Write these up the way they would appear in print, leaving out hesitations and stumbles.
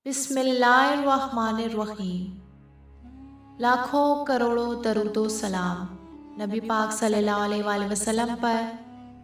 بسم اللہ الرحمن الرحیم۔ لاکھوں کروڑوں درود و سلام نبی پاک صلی اللہ علیہ وآلہ وسلم پر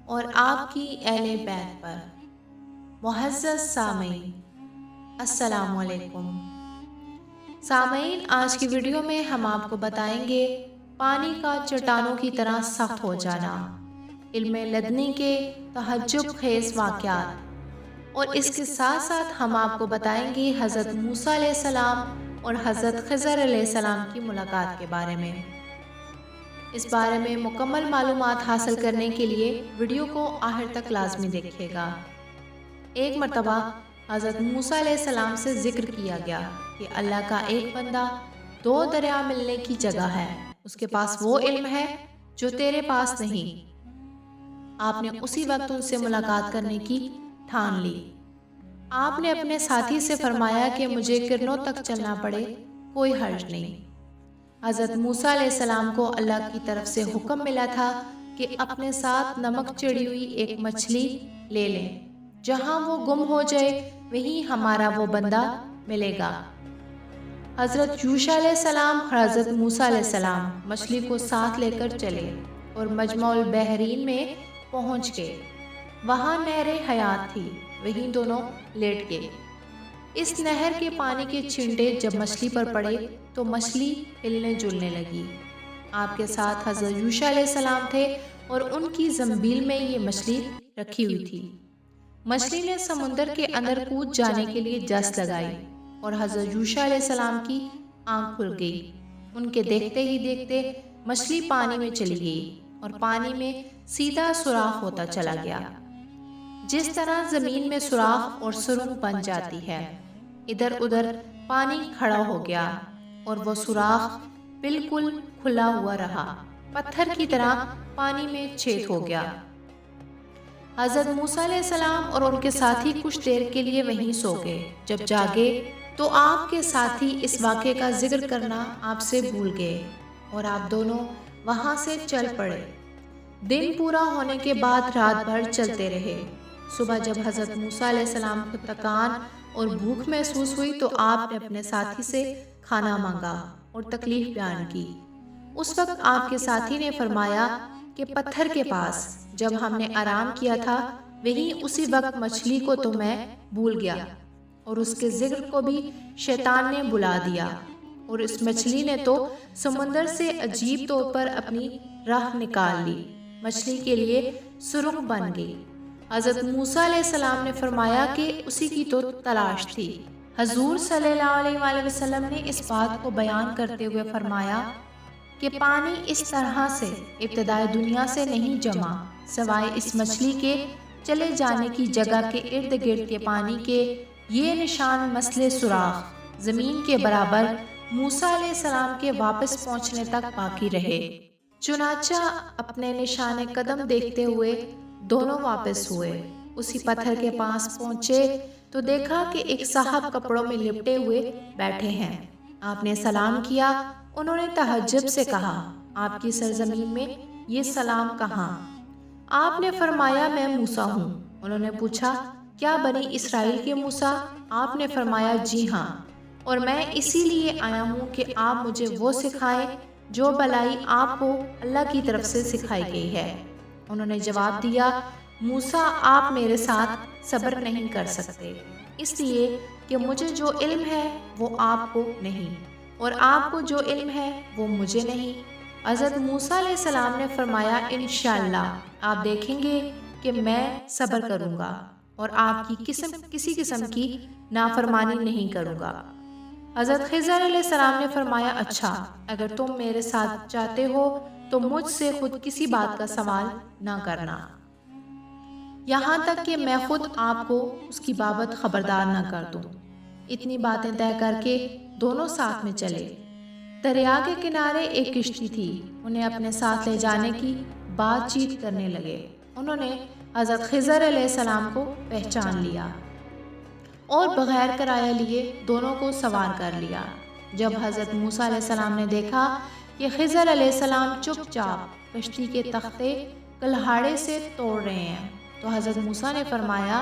اور آپ کی اہل بیت پر۔ معزز سامعین، السلام علیکم۔ سامعین، آج کی ویڈیو میں ہم آپ کو بتائیں گے پانی کا چٹانوں کی طرح سخت ہو جانا، علم لدنی کے تعجب خیز واقعات، اور اس کے ساتھ ساتھ ہم آپ کو بتائیں گے حضرت موسیٰ علیہ السلام اور حضرت خضر علیہ السلام کی ملاقات کے بارے میں۔ اس بارے میں مکمل معلومات حاصل کرنے کے لیے ویڈیو کو آخر تک لازمی دیکھیے گا۔ ایک مرتبہ حضرت موسیٰ علیہ السلام سے ذکر کیا گیا کہ اللہ کا ایک بندہ دو دریا ملنے کی جگہ ہے، اس کے پاس وہ علم ہے جو تیرے پاس نہیں۔ آپ نے اسی وقت ان سے ملاقات کرنے کی ٹھان لی۔ آپ نے اپنے ساتھی سے فرمایا کہ مجھے کرنوں تک چلنا پڑے، کوئی حرج نہیں۔ حضرت موسیٰ علیہ السلام کو اللہ کی طرف سے حکم ملا تھا کہ اپنے ساتھ نمک چڑھی ہوئی ایک مچھلی لے لیں، جہاں وہ گم ہو جائے وہیں ہمارا وہ بندہ ملے گا۔ حضرت یوشع علیہ السلام اور حضرت موسیٰ علیہ السلام مچھلی کو ساتھ لے کر چلے اور مجمع البحرین میں پہنچ گئے۔ وہاں نہر حیات تھی، وہیں دونوں لیٹ گئے۔ اس نہر کے پانی کے چھینٹے جب مچھلی پر پڑے تو مچھلی ہلنے جلنے لگی۔ آپ کے ساتھ حضرت یوشع علیہ السلام تھے اور ان کی زنبیل میں یہ مچھلی رکھی ہوئی تھی۔ مچھلی نے سمندر کے اندر کود جانے کے لیے جس لگائی اور حضرت یوشع علیہ السلام کی آنکھ کھل گئی۔ ان کے دیکھتے ہی دیکھتے مچھلی پانی میں چلی گئی اور پانی میں سیدھا سوراخ ہوتا چلا گیا، جس طرح زمین میں سوراخ اور سرنگ بن جاتی ہے۔ ادھر ادھر پانی کھڑا ہو گیا اور وہ سوراخ بالکل کھلا ہوا رہا، پتھر کی طرح پانی میں چھید ہو گیا۔ حضرت موسیٰ علیہ السلام اور ان کے ساتھی کچھ دیر کے لیے وہیں سو گئے۔ جب جاگے تو آپ کے ساتھی اس واقعے کا ذکر کرنا آپ سے بھول گئے اور آپ دونوں وہاں سے چل پڑے۔ دن پورا ہونے کے بعد رات بھر چلتے رہے۔ صبح جب حضرت موسیٰ علیہ السلام کو تکان اور بھوک محسوس ہوئی تو آپ نے اپنے ساتھی سے کھانا مانگا اور تکلیف بیان کی۔ اس وقت آپ کے ساتھی نے فرمایا کہ پتھر کے پاس جب ہم نے آرام کیا تھا وہیں اسی وقت مچھلی کو تو میں بھول گیا اور اس کے ذکر کو بھی شیطان نے بلا دیا، اور اس مچھلی نے تو سمندر سے عجیب طور پر اپنی راہ نکال لی، مچھلی کے لیے سرنگ بن گئی۔ حضرت موسیٰ علیہ السلام نے فرمایا کہ اسی کی تو تلاش تھی۔ حضور صلی اللہ علیہ وآلہ وسلم نے اس بات کو بیان کرتے ہوئے فرمایا کہ پانی اس طرح سے ابتدائے دنیا سے نہیں جمع سوائے اس مچھلی کے چلے جانے کی جگہ کے ارد گرد کے پانی کے یہ نشان مثل سوراخ زمین کے برابر موسیٰ علیہ السلام کے واپس پہنچنے تک باقی رہے۔ چنانچہ اپنے نشان قدم دیکھتے ہوئے دونوں واپس ہوئے۔ اسی پتھر کے پاس پہنچے تو دیکھا کہ ایک صاحب کپڑوں میں لپٹے ہوئے بیٹھے ہیں۔ آپ نے سلام کیا۔ انہوں نے تعجب سے کہا، آپ کی سرزمین میں یہ سلام کہاں؟ آپ نے فرمایا، میں موسیٰ ہوں۔ انہوں نے پوچھا، کیا بنی اسرائیل کے موسیٰ؟ آپ نے فرمایا، جی ہاں، اور میں اسی لیے آیا ہوں کہ آپ مجھے وہ سکھائیں جو بلائی آپ کو اللہ کی طرف سے سکھائی گئی ہے۔ انہوں نے جواب دیا، موسیٰ، آپ میرے ساتھ صبر نہیں کر سکتے، اس لیے کہ مجھے جو علم ہے وہ آپ کو نہیں، اور آپ کو جو علم ہے وہ مجھے نہیں۔ حضرت موسیٰ علیہ السلام نے فرمایا، انشاءاللہ آپ دیکھیں گے کہ میں صبر کروں گا اور آپ کی کسی قسم کی نافرمانی نہیں کروں گا۔ حضرت خضر علیہ السلام نے فرمایا، اچھا، اگر تم میرے ساتھ چاہتے ہو تو مجھ سے خود کسی بات کا سوال نہ کرنا، یہاں تک کہ میں خود آپ کو اس کی بابت خبردار نہ کر دوں۔ اتنی باتیں طے کر کے دونوں ساتھ میں چلے۔ دریا کے کنارے ایک کشتی تھی، انہیں اپنے ساتھ لے جانے کی بات چیت کرنے لگے۔ انہوں نے حضرت خضر علیہ السلام کو پہچان لیا اور بغیر کرایہ لیے دونوں کو سوار کر لیا۔ جب حضرت موسیٰ علیہ السلام نے دیکھا کہ خضر علیہ السلام چپ چاپ کشتی کے تختے کلہاڑے سے توڑ رہے ہیں تو حضرت موسیٰ نے فرمایا،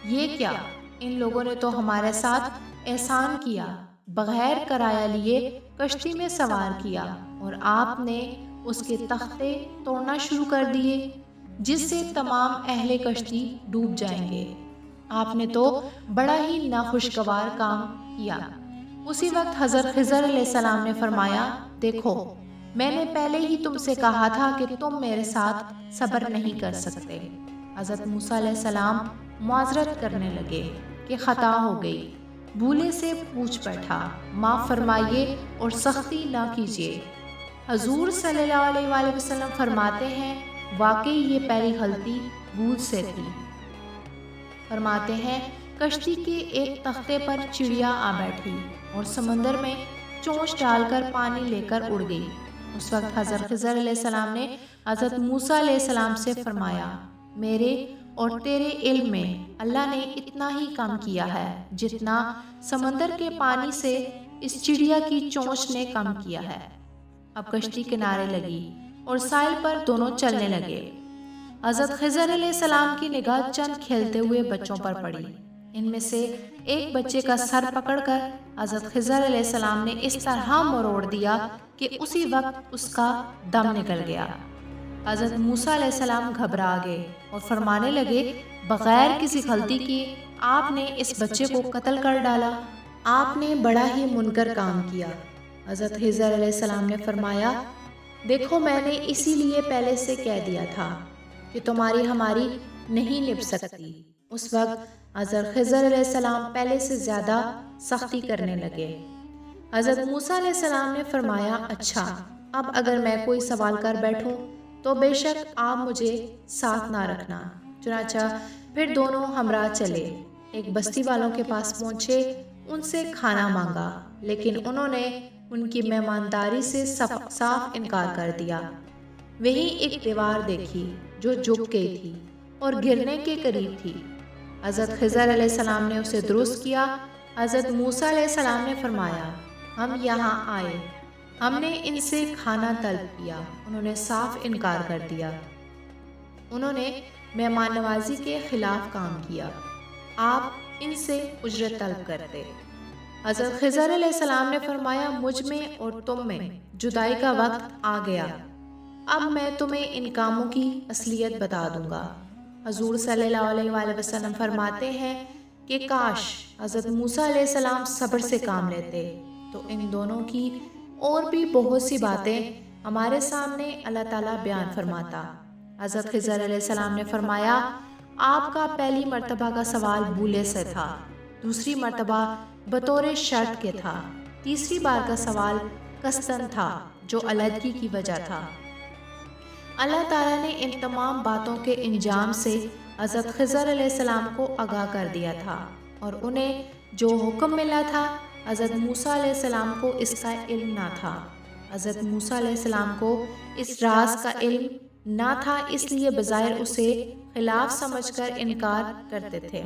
یہ کیا؟ ان لوگوں نے تو ہمارے ساتھ احسان کیا، بغیر کرایہ لیے کشتی میں سوار کیا اور آپ نے اس کے تختے توڑنا شروع کر دیے جس سے تمام اہل کشتی ڈوب جائیں گے۔ آپ نے تو بڑا ہی ناخوشگوار کام کیا۔ اسی وقت حضرت خضر علیہ السلام نے فرمایا، دیکھو میں نے پہلے ہی تم سے کہا تھا کہ تم میرے ساتھ صبر نہیں کر سکتے۔ حضرت موسیٰ علیہ السلام معذرت کرنے لگے کہ خطا ہو گئی، بھولے سے پوچھ بیٹھا، معاف فرمائیے اور سختی نہ کیجیے۔ حضور صلی اللہ علیہ وآلہ وسلم فرماتے ہیں، واقعی یہ پہلی غلطی بھول سے تھی۔ فرماتے ہیں کشتی کے ایک تختے پر چڑیا آ بیٹھی اور سمندر میں چونچ ڈال کر پانی لے کر اڑ گئی۔ اس وقت حضرت خضر علیہ السلام نے حضرت موسیٰ علیہ السلام سے فرمایا، میرے اور تیرے علم میں اللہ نے اتنا ہی کم کیا ہے جتنا سمندر کے پانی سے اس چڑیا کی چونچ نے کم کیا ہے۔ اب کشتی کنارے لگی اور ساحل پر دونوں چلنے لگے۔ حضرت خضر علیہ السلام کی نگاہ چند کھیلتے ہوئے بچوں پر پڑی۔ ان میں سے ایک بچے کا سر پکڑ کر حضرت خضر علیہ السلام نے اس طرح مروڑ دیا کہ اسی وقت اس کا دم نکل گیا۔ حضرت موسیٰ علیہ السلام گھبرا گئے اور فرمانے لگے، بغیر کسی غلطی کی آپ نے اس بچے کو قتل کر ڈالا، آپ نے بڑا ہی منکر کام کیا۔ حضرت خضر علیہ السلام نے فرمایا، دیکھو میں نے اسی لیے پہلے سے کہہ دیا تھا کہ تمہاری ہماری نہیں نبھ سکتی۔ اس وقت حضرت خضر علیہ السلام پہلے سے زیادہ سختی کرنے لگے۔ حضرت موسیٰ علیہ السلام نے فرمایا، اچھا اب اگر میں کوئی سوال کر بیٹھوں تو بے شک آپ مجھے ساتھ نہ رکھنا۔ چنانچہ پھر دونوں ہمراہ چلے، ایک بستی والوں کے پاس پہنچے، ان سے کھانا مانگا لیکن انہوں نے ان کی مہمانداری سے صاف انکار کر دیا۔ وہیں ایک دیوار دیکھی جو جھک گئی تھی اور گرنے کے قریب تھی۔ حضرت خضر علیہ السلام نے اسے درست کیا۔ حضرت موسیٰ علیہ السلام نے فرمایا، ہم یہاں آئے، ہم نے ان سے کھانا طلب کیا، انہوں نے صاف انکار کر دیا، انہوں نے مہمان نوازی کے خلاف کام کیا، آپ ان سے اجرت طلب کرتے۔ حضرت خضر علیہ السلام نے فرمایا، مجھ میں اور تم میں جدائی کا وقت آ گیا، اب میں تمہیں ان کاموں کی اصلیت بتا دوں گا۔ حضور صلی اللہ علیہ وآلہ وسلم فرماتے ہیں کہ کاش حضرت موسیٰ علیہ السلام صبر سے کام لیتے تو ان دونوں کی اور بھی بہت سی باتیں ہمارے سامنے اللہ تعالیٰ بیان فرماتا۔ حضرت خضر علیہ السلام نے فرمایا، آپ کا پہلی مرتبہ کا سوال بھولے سے تھا، دوسری مرتبہ بطور شرط کے تھا، تیسری بار کا سوال قصداً تھا جو علیحدگی کی وجہ تھا۔ اللہ تعالیٰ نے ان تمام باتوں کے انجام سے حضرت خضر علیہ السلام کو آگاہ کر دیا تھا اور انہیں جو حکم ملا تھا حضرت موسیٰ علیہ السلام کو اس کا علم نہ تھا۔ حضرت موسیٰ علیہ السلام کو اس راز کا علم نہ تھا، اس لیے بظاہر اسے خلاف سمجھ کر انکار کرتے تھے،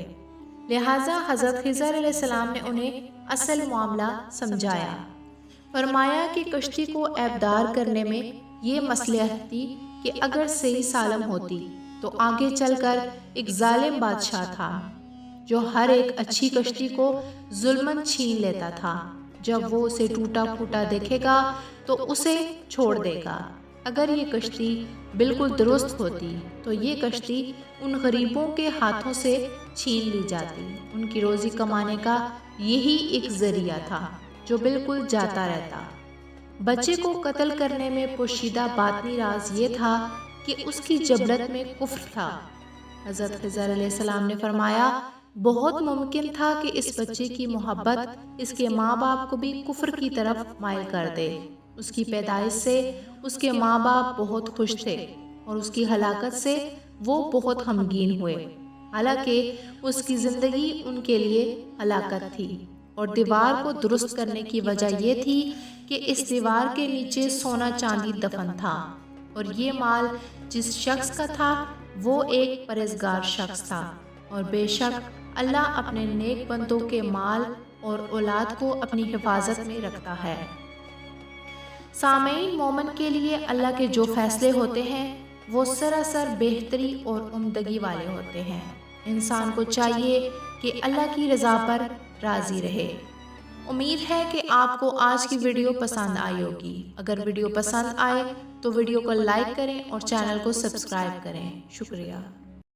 لہٰذا حضرت خضر علیہ السلام نے انہیں اصل معاملہ سمجھایا۔ فرمایا کہ کشتی کو عیبدار کرنے میں یہ مصلحت تھی کہ اگر صحیح سالم ہوتی تو آگے چل کر ایک ظالم بادشاہ تھا جو ہر ایک اچھی کشتی کو ظلماً چھین لیتا تھا، جب وہ اسے ٹوٹا پھوٹا دیکھے گا تو اسے چھوڑ دے گا۔ اگر یہ کشتی بالکل درست ہوتی تو یہ کشتی ان غریبوں کے ہاتھوں سے چھین لی جاتی، ان کی روزی کمانے کا یہی ایک ذریعہ تھا جو بالکل جاتا رہتا۔ بچے کو قتل کرنے میں پوشیدہ باطنی راز یہ تھا کہ اس کی جبلت میں کفر تھا۔ حضرت خضر علیہ السلام نے فرمایا، بہت ممکن تھا کہ اس بچے کی محبت اس کے ماں باپ کو بھی کفر کی طرف مائل کر دے۔ اس کی پیدائش سے اس کے ماں باپ بہت خوش تھے اور اس کی ہلاکت سے وہ بہت غمگین ہوئے، حالانکہ اس کی زندگی ان کے لیے ہلاکت تھی، اور دیوار کو درست کرنے کی وجہ یہ تھی کہ اس دیوار کے نیچے سونا چاندی دفن تھا، اور یہ مال جس شخص کا تھا وہ ایک پرہیزگار شخص تھا، اور بے شک اللہ اپنے نیک بندوں کے مال اور اولاد کو اپنی حفاظت میں رکھتا ہے۔ سامعین، مومن کے لیے اللہ کے جو فیصلے ہوتے ہیں وہ سراسر بہتری اور عمدگی والے ہوتے ہیں۔ انسان کو چاہیے کہ اللہ کی رضا پر راضی رہے۔ امید ہے کہ آپ کو آج کی ویڈیو پسند آئی ہوگی۔ اگر ویڈیو پسند آئے تو ویڈیو کو لائک کریں اور چینل کو سبسکرائب کریں۔ شکریہ۔